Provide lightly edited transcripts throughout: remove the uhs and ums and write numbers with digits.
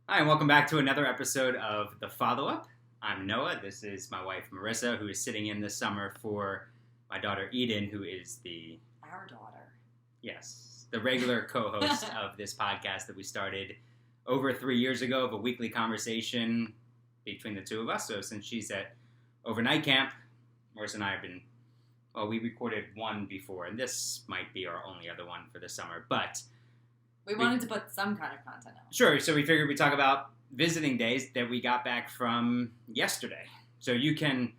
Hi, and welcome back to another episode of The Follow-Up. I'm Noah. This is my wife, Marissa, who is sitting in this summer for my daughter, Eden, who is Our daughter. Yes, the regular co-host of this podcast that we started over 3 years ago of a weekly conversation between the two of us. So since she's at overnight camp, Marissa and I have been, we recorded one before, and this might be our only other one for the summer, but We wanted to put some kind of content out. Sure, so we figured we'd talk about visiting days that we got back from yesterday. So you can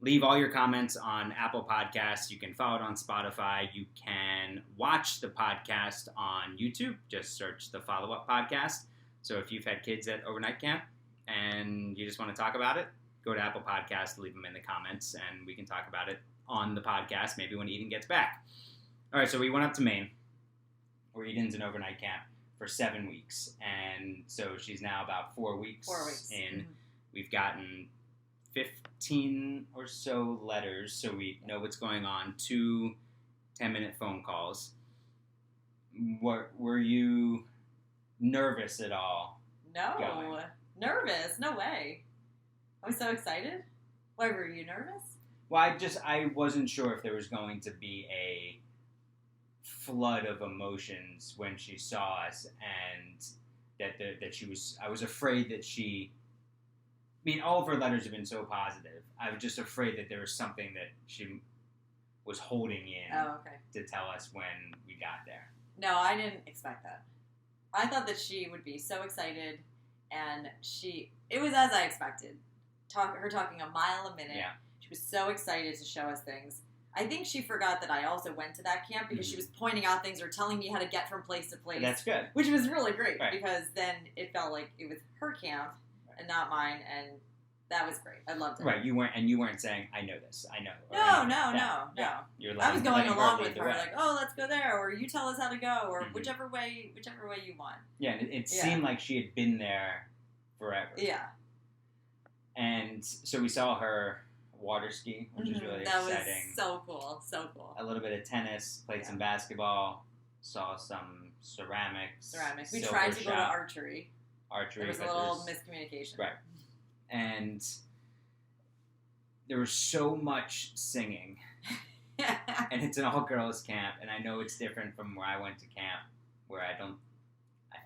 leave all your comments on Apple Podcasts. You can follow it on Spotify. You can watch the podcast on YouTube. Just search the Follow-Up Podcast. So if you've had kids at overnight camp and you just want to talk about it, go to Apple Podcasts, leave them in the comments, and we can talk about it on the podcast, maybe when Eden gets back. All right, so we went up to Maine, where Eden's in overnight camp for 7 weeks. And so she's now about 4 weeks, in. Mm-hmm. We've gotten 15 or so letters, so we know what's going on, 2 10-minute phone calls. Were you nervous at all? No. Going? Nervous? No way. I was so excited. Why, were you nervous? Well, I wasn't sure if there was going to be a flood of emotions when she saw us, and that she was. I was afraid that she. I mean, all of her letters have been so positive. I was just afraid that there was something that she was holding in to tell us when we got there. No, I didn't expect that. I thought that she would be so excited, and it was as I expected. Her talking a mile a minute. Yeah. She was so excited to show us things. I think she forgot that I also went to that camp because she was pointing out things or telling me how to get from place to place. That's good. Which was really great, right. Because then it felt like it was her camp and not mine, and that was great. I loved it. Right, you weren't saying, I know this, I know. No. You're I was going along with her, way. like, oh, let's go there, or you tell us how to go, or Mm-hmm. whichever way you want. Yeah, it seemed like she had been there forever. Yeah. And so we saw her water ski, which is really that exciting. That was so cool. A little bit of tennis, played some basketball, saw some ceramics. We tried to go to archery. There was a little miscommunication. Right. And there was so much singing. And it's an all-girls camp, and I know it's different from where I went to camp, where I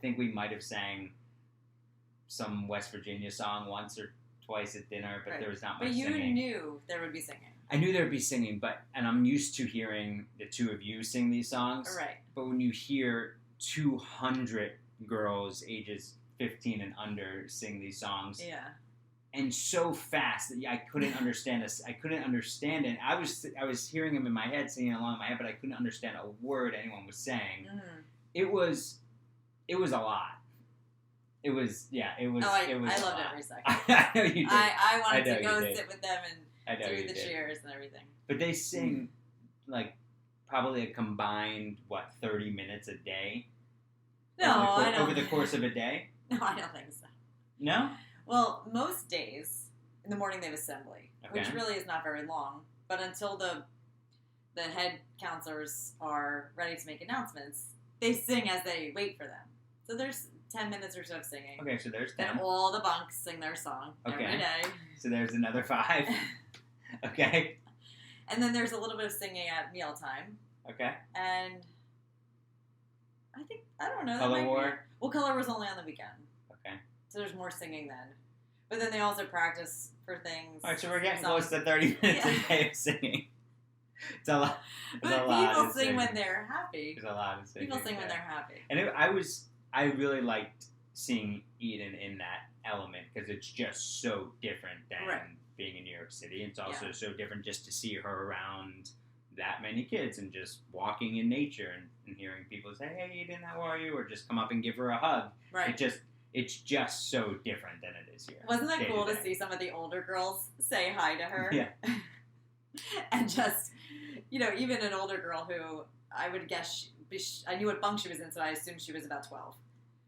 think we might have sang some West Virginia song once or twice at dinner, but there was not much singing. But you knew there would be singing. I knew there would be singing, and I'm used to hearing the two of you sing these songs. Right. But when you hear 200 girls ages 15 and under sing these songs, and so fast that I couldn't understand this. I couldn't understand it. I was hearing them in my head, singing along in my head, but I couldn't understand a word anyone was saying. Mm-hmm. It was a lot. It was. I loved every second. I know you did. I wanted to go sit with them and do the cheers and everything. But they sing like probably a combined 30 minutes a day. No, over the course of a day. No, I don't think so. No? Well, most days in the morning they have assembly, which really is not very long. But until the head counselors are ready to make announcements, they sing as they wait for them. So there's 10 minutes or so of singing. Okay, so there's 10. Then all the bunks sing their song every day. So there's another 5. Okay. And then there's a little bit of singing at mealtime. Okay. And I don't know. Color War? Well, Color War's only on the weekend. Okay. So there's more singing then. But then they also practice for things. All right, so we're getting close to 30 minutes a day of singing. It's a lot. But people sing when they're happy. There's a lot of singing. People sing when they're happy. And I really liked seeing Eden in that element because it's just so different than being in New York City. It's also so different just to see her around that many kids and just walking in nature and hearing people say, hey, Eden, how are you? Or just come up and give her a hug. Right. It's just so different than it is here. Wasn't that cool to see some of the older girls say hi to her? Yeah. And just, even an older girl who I would guess, I knew what bunk she was in, so I assumed she was about 12.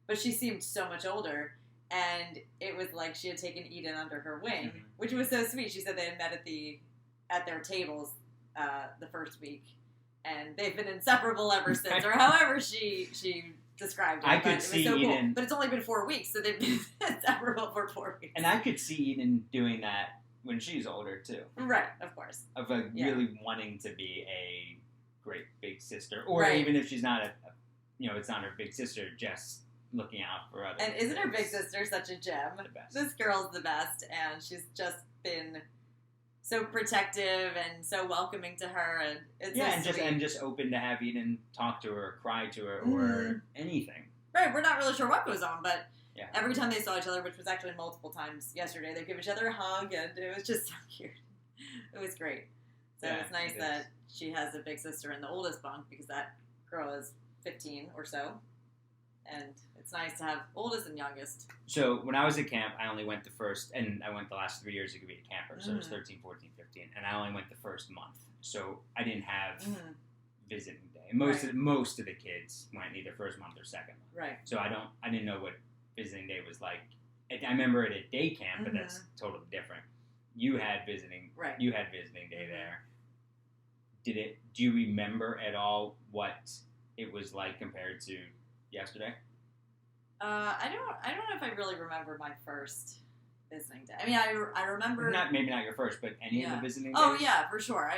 But she seemed so much older, and it was like she had taken Eden under her wing, which was so sweet. She said they had met at their tables the first week, and they've been inseparable ever since, or however she described it. I but could it was see so cool. Eden- But it's only been 4 weeks, so they've been inseparable for 4 weeks. And I could see Eden doing that when she's older too. Right, of course. Of like really wanting to be a great big sister, or Right. even if she's not it's not her big sister, just looking out for others. And isn't her big sister such a gem? The best. This girl's the best, and she's just been so protective and so welcoming to her, and it's so sweet. and just open to have Eden talk to her, cry to her, or anything. Right, we're not really sure what goes on, but Yeah. every time they saw each other, which was actually multiple times yesterday, they give each other a hug, and it was just so cute. It was great. So it's nice that she has a big sister in the oldest bunk, because that girl is 15 or so. And it's nice to have oldest and youngest. So when I was at camp, I only went the first, and I went the last 3 years you could be a camper, so it was 13, 14, 15, and I only went the first month. So I didn't have visiting day. Most of the kids went either first month or second month. Right. So I didn't know what visiting day was like. I remember it at day camp, but that's totally different. You had visiting day there. Do you remember at all what it was like compared to yesterday? I don't know if I really remember my first visiting day. I mean, I remember Maybe not your first, but any of the visiting days. Oh yeah, for sure.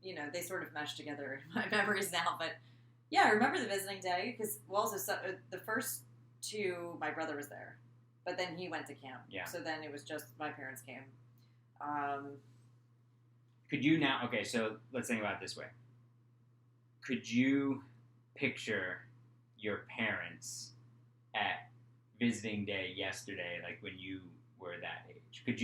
They sort of mesh together in my memories now. But yeah, I remember the visiting day because the first two, my brother was there, but then he went to camp. Yeah. So then it was just my parents came. Could you now? Okay, so let's think about it this way. Could you picture your parents at visiting day yesterday, like when you were that age? Could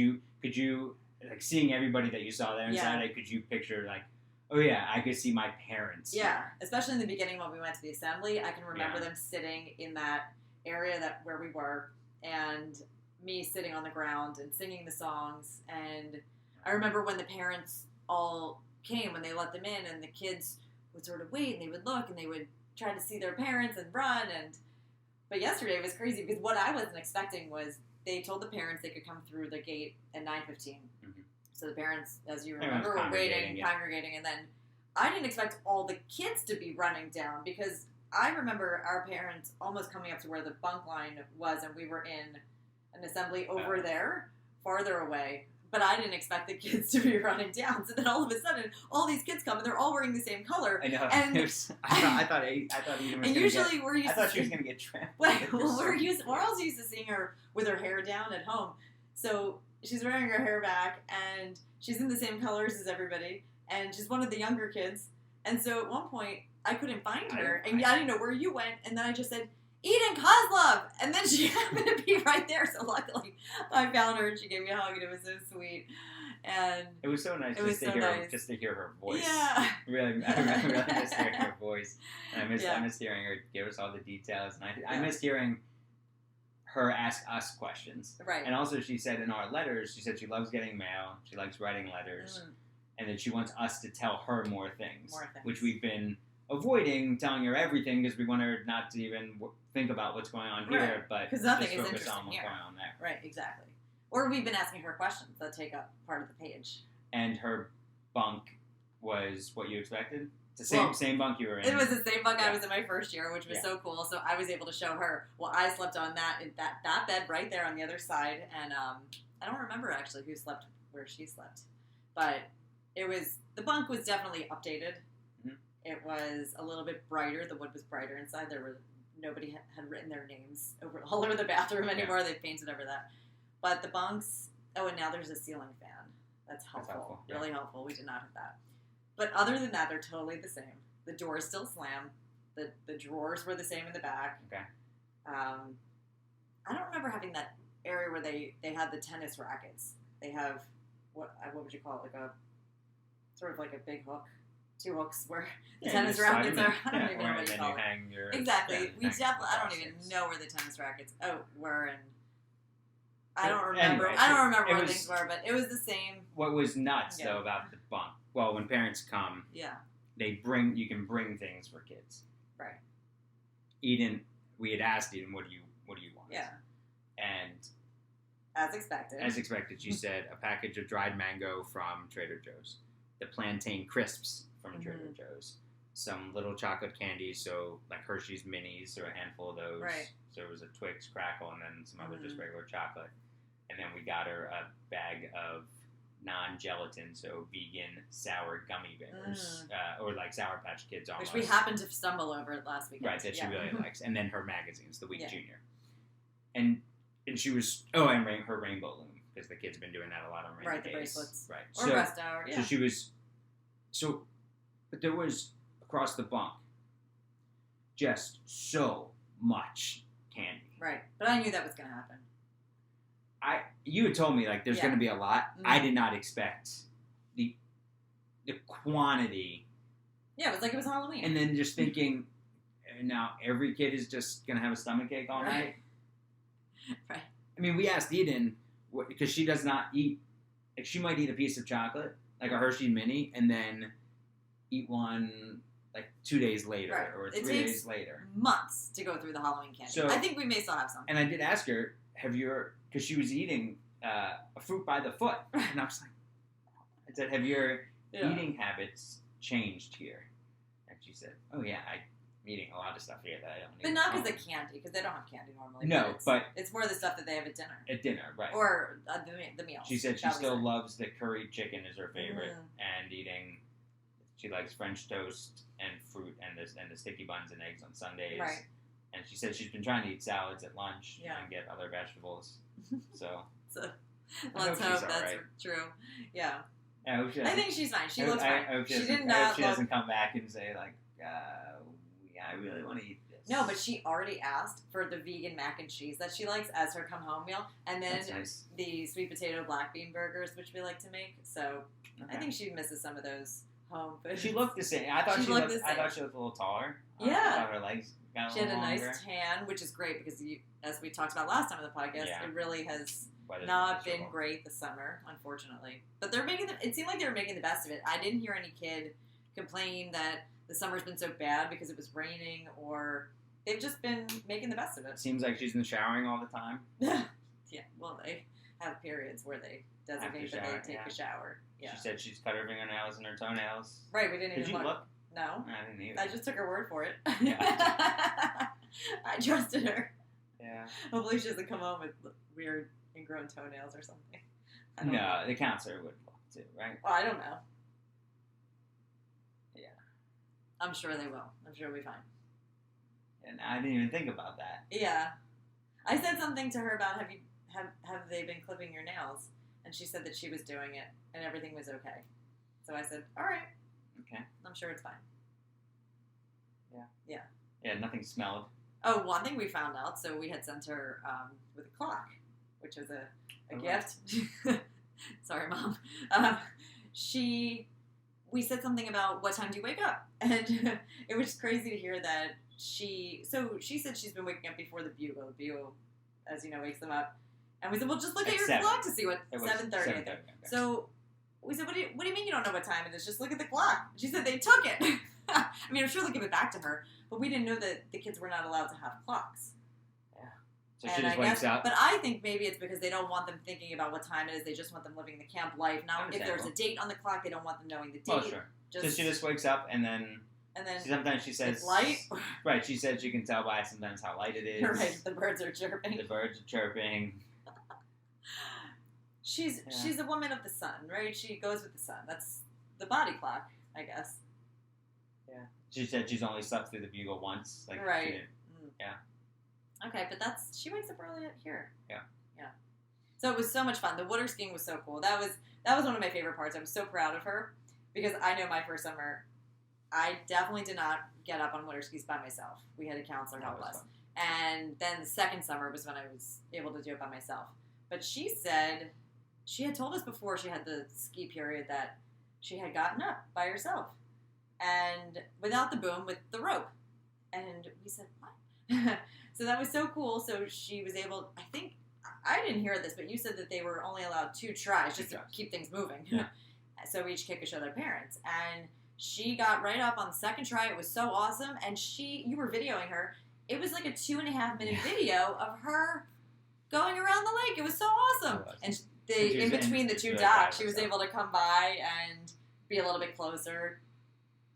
you like seeing everybody that you saw there on Saturday? Could you picture like, oh yeah, I could see my parents? Yeah, especially in the beginning when we went to the assembly, I can remember them sitting in that area where we were, and me sitting on the ground and singing the songs. And I remember when the parents all came, when they let them in, and the kids would sort of wait and they would look and they would try to see their parents and run. But yesterday it was crazy because what I wasn't expecting was they told the parents they could come through the gate at 9:15. So the parents, as you remember, were waiting, congregating, and then I didn't expect all the kids to be running down because I remember our parents almost coming up to where the bunk line was, and we were in an assembly over there, farther away. But I didn't expect the kids to be running down. So then all of a sudden, all these kids come, and they're all wearing the same color. I know. And I thought Eden was I thought she was going to get trampled. Well, we're also used to seeing her with her hair down at home. So she's wearing her hair back, and she's in the same colors as everybody, and she's one of the younger kids. And so at one point, I couldn't find her, and I didn't know where you went, and then I just said, Eden Kozlov! And then she happened to be right there, so luckily I found her, and she gave me a hug, and it was so sweet. And it was so nice just to hear her voice. Yeah. I really missed hearing her voice. And I missed hearing her give us all the details, and I missed hearing her ask us questions. Right. And also she said in our letters, she said she loves getting mail, she likes writing letters, and that she wants us to tell her more things. Which we've been avoiding telling her everything because we want her not to even think about what's going on here, but because nothing just is focus interesting on what's here. going on there. Right, exactly. Or we've been asking her questions that take up part of the page. And her bunk was what you expected? It's the same bunk you were in. It was the same bunk I was in my first year, which was so cool. So I was able to show her. Well, I slept on that bed right there on the other side, and I don't remember actually who slept where she slept, but the bunk was definitely updated. It was a little bit brighter. The wood was brighter inside. Nobody had written their names all over the bathroom anymore. They painted over that. But the bunks. Oh, and now there's a ceiling fan. That's helpful. Really helpful. We did not have that. But other than that, they're totally the same. The doors still slam. The drawers were the same in the back. Okay. I don't remember having that area where they had the tennis rackets. They have what would you call it? Like a sort of like a big hook. 2 hooks where the tennis rackets are. I don't even know what you call it. Exactly. I don't even know where the tennis rackets were, and I don't remember. Anyway, I don't remember what things were, but it was the same. What was nuts though about the bunk? Well, when parents come, you can bring things for kids. Right. Eden, we had asked Eden, what do you want? Yeah. And as expected, she said a package of dried mango from Trader Joe's, the plantain crisps from Trader Joe's, some little chocolate candies, so like Hershey's Minis, or a handful of those. Right. So it was a Twix Crackle, and then some other just regular chocolate. And then we got her a bag of non-gelatin, so vegan sour gummy bears, or like Sour Patch Kids almost. Which we happened to stumble over last weekend. Right, that she really likes. And then her magazines, The Week Yeah. Junior. And she was, and her rainbow loom, because the kids have been doing that a lot on rainy Right, the days. bracelets. Right. Or rest hour, yeah. So she was, but there was, across the bunk, just so much candy. Right, but I knew that was going to happen. You had told me, like, there's going to be a lot. Mm-hmm. I did not expect the quantity. Yeah, it was like it was Halloween. And then just thinking, now every kid is just going to have a stomachache all night. Right. I mean, we asked Eden, because she does not eat, like, she might eat a piece of chocolate, like a Hershey Mini, and then eat one, like, 2 days later, or 3 days later. Months to go through the Halloween candy. So, I think we may still have some. And I did ask her, because she was eating a fruit by the foot, and I was like, I said, have your eating habits changed here? And she said, oh yeah, I'm eating a lot of stuff here that I don't eat. But not because of candy, because they don't have candy normally. No, but it's more the stuff that they have at dinner. At dinner, right. Or the meals. She said she still loves the curried chicken is her favorite, and she likes French toast and fruit and the sticky buns and eggs on Sundays. Right. And she said she's been trying to eat salads at lunch and get other vegetables. So let's hope that's true. Yeah. I think she's fine. She looks fine. I hope she doesn't come back and say, like, I really want to eat this. No, but she already asked for the vegan mac and cheese that she likes as her come home meal, and then the sweet potato black bean burgers, which we like to make. So I think she misses some of those home foods. She looked the same. I thought she looked a little taller. Yeah. I thought her legs got she a little had a longer. nice tan, which is great because, as we talked about last time on the podcast, it really has not been great this summer, unfortunately. But it seemed like they were making the best of it. I didn't hear any kid complain that the summer's been so bad because it was raining, or they've just been making the best of it. Seems like she's in the showering all the time. Yeah, well, they have periods where they designate that they take a shower. Yeah. She said she's cut her fingernails and her toenails. Right, we didn't even look. No. I didn't either. I just took her word for it. Yeah. I trusted her. Yeah. Hopefully she doesn't come home with weird ingrown toenails or something. No, the counselor would look too, right? Well, I don't know. Yeah. I'm sure they will. I'm sure we'll be fine. And I didn't even think about that. Yeah. I said something to her about have they been clipping your nails? And she said that she was doing it and everything was okay. So I said, all right. Okay. I'm sure it's fine. Yeah. Yeah. Yeah, nothing smelled. Oh, one thing we found out, so we had sent her with a clock, which was a gift. Sorry, Mom. We said something about what time do you wake up? And it was crazy to hear that she said she's been waking up before the bugle. The bugle, as you know, wakes them up. And we said, well, just look at your clock to see what, 7:30. Okay. So we said, what do you mean you don't know what time it is? Just look at the clock. She said they took it. I mean, I'm sure they'll give it back to her, but we didn't know that the kids were not allowed to have clocks. Yeah. So she just wakes up. But I think maybe it's because they don't want them thinking about what time it is. They just want them living the camp life. Now, if there's a date on the clock, they don't want them knowing the date. Oh, sure. So she just wakes up and then sometimes she says... It's light? Right, she said she can tell by sometimes how light it is. Right, the birds are chirping. She's a woman of the sun, right? She goes with the sun. That's the body clock, I guess. Yeah. She said she's only slept through the bugle once. Right. Yeah. Okay, but she wakes up early here. Yeah. Yeah. So it was so much fun. The water skiing was so cool. That was one of my favorite parts. I was so proud of her because I know my first summer, I definitely did not get up on water skis by myself. We had a counselor help us. And then the second summer was when I was able to do it by myself. But she said, she had told us before she had the ski period that she had gotten up by herself. And without the boom, with the rope. And we said, what? So that was so cool. So she was able, I think, I didn't hear this, but you said that they were only allowed 2 tries just to keep things moving. Yeah. So each kid could show their parents. And she got right up on the second try. It was so awesome. And you were videoing her. It was like a 2.5-minute video of her going around the lake. It was so awesome. And in between the 2 docks, she was able to come by and be a little bit closer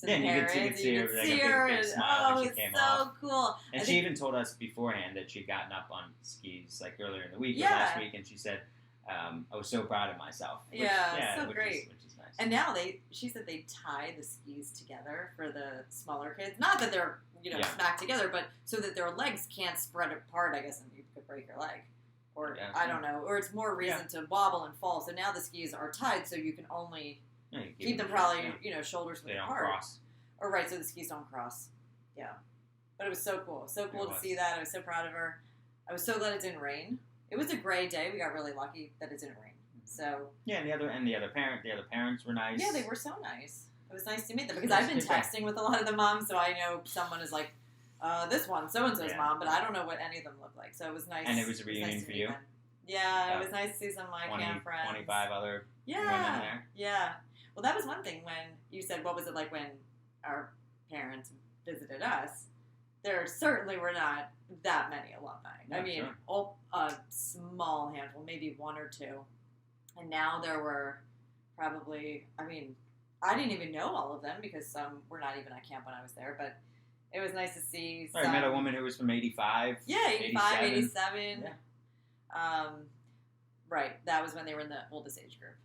to the parents. You could see her, like, a big smile when she came off. Cool. And she even told us beforehand that she'd gotten up on skis like earlier in the week or last week, and she said, I was so proud of myself. Which, so great. Which is nice. And now she said they tie the skis together for the smaller kids. Not that they're, smacked together, but so that their legs can't spread apart, I guess, and you could break your leg. Or, I don't know. Or it's more reason to wobble and fall. So now the skis are tied so you can only keep them probably, shoulders width apart. They don't cross. Or right, so the skis don't cross. Yeah. But it was so cool. So cool to see that. I was so proud of her. I was so glad it didn't rain. It was a gray day. We got really lucky that it didn't rain. So and the other parents were nice. Yeah, they were so nice. It was nice to meet them because I've been texting with a lot of the moms, so I know someone is like, this one, so and so's mom, but I don't know what any of them look like. So it was nice. And it was a reunion for you. Yeah, it was nice to see some of my camp friends. 25 other women there. Yeah. Well, that was one thing when you said, what was it like when our parents visited us? There certainly were not that many alumni. Yeah, I mean, a small handful, maybe one or two. And now there were probably, I didn't even know all of them because some were not even at camp when I was there, but it was nice to see some. I met a woman who was from 85. Yeah, 85, 87. Yeah. Right, that was when they were in the oldest age group.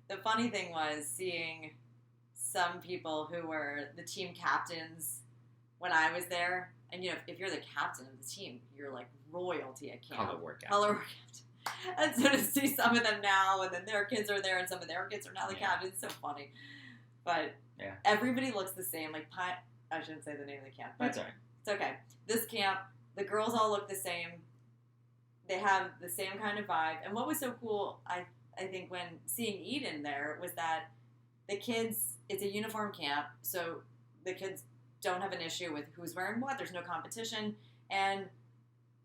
The funny thing was seeing some people who were the team captains when I was there. And, if you're the captain of the team, you're like royalty at camp. Color workout. And so to see some of them now, and then their kids are there, and some of their kids are now the captains, it's so funny. But everybody looks the same. Like, I shouldn't say the name of the camp. But that's all right. It's okay. This camp, the girls all look the same. They have the same kind of vibe. And what was so cool, I think, when seeing Eden there, was that the kids, it's a uniform camp, so the kids don't have an issue with who's wearing what. There's no competition. And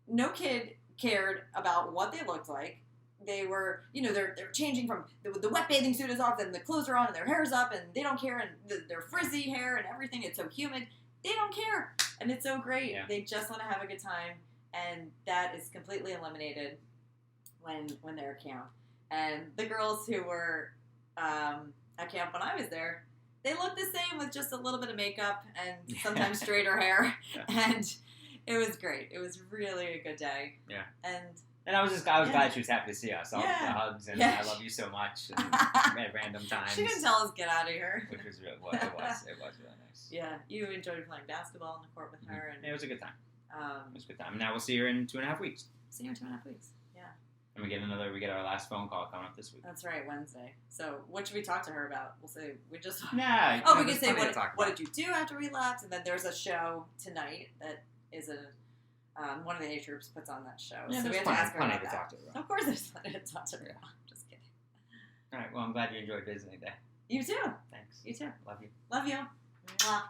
no kid cared about what they looked like. They were, they're changing from the wet bathing suit is off and the clothes are on and their hair's up and they don't care and their frizzy hair and everything. It's so humid. They don't care. And it's so great. Yeah. They just want to have a good time. And that is completely eliminated when they're at camp. And the girls who were at camp when I was there, they looked the same with just a little bit of makeup and sometimes straighter hair. And it was great. It was really a good day. Yeah. And I was glad she was happy to see us. All the hugs and I love you so much and at random times. She didn't tell us get out of here. Which was it was really nice. Yeah. You enjoyed playing basketball on the court with her. And it was a good time. It was a good time. Now we'll see her in 2.5 weeks. See her in 2.5 weeks. Yeah. And we get our last phone call coming up this week. That's right, Wednesday. So what should we talk to her about? We'll say we just we can say what did you do after relapse, and then there's a show tonight that is one of the age groups puts on that show. Yeah, so we have to ask her about that. To talk to her. Of course there's plenty to talk to her about. Just kidding. All right, well I'm glad you enjoyed visiting today. You too. Thanks. You too. Love you. Love you. Mwah.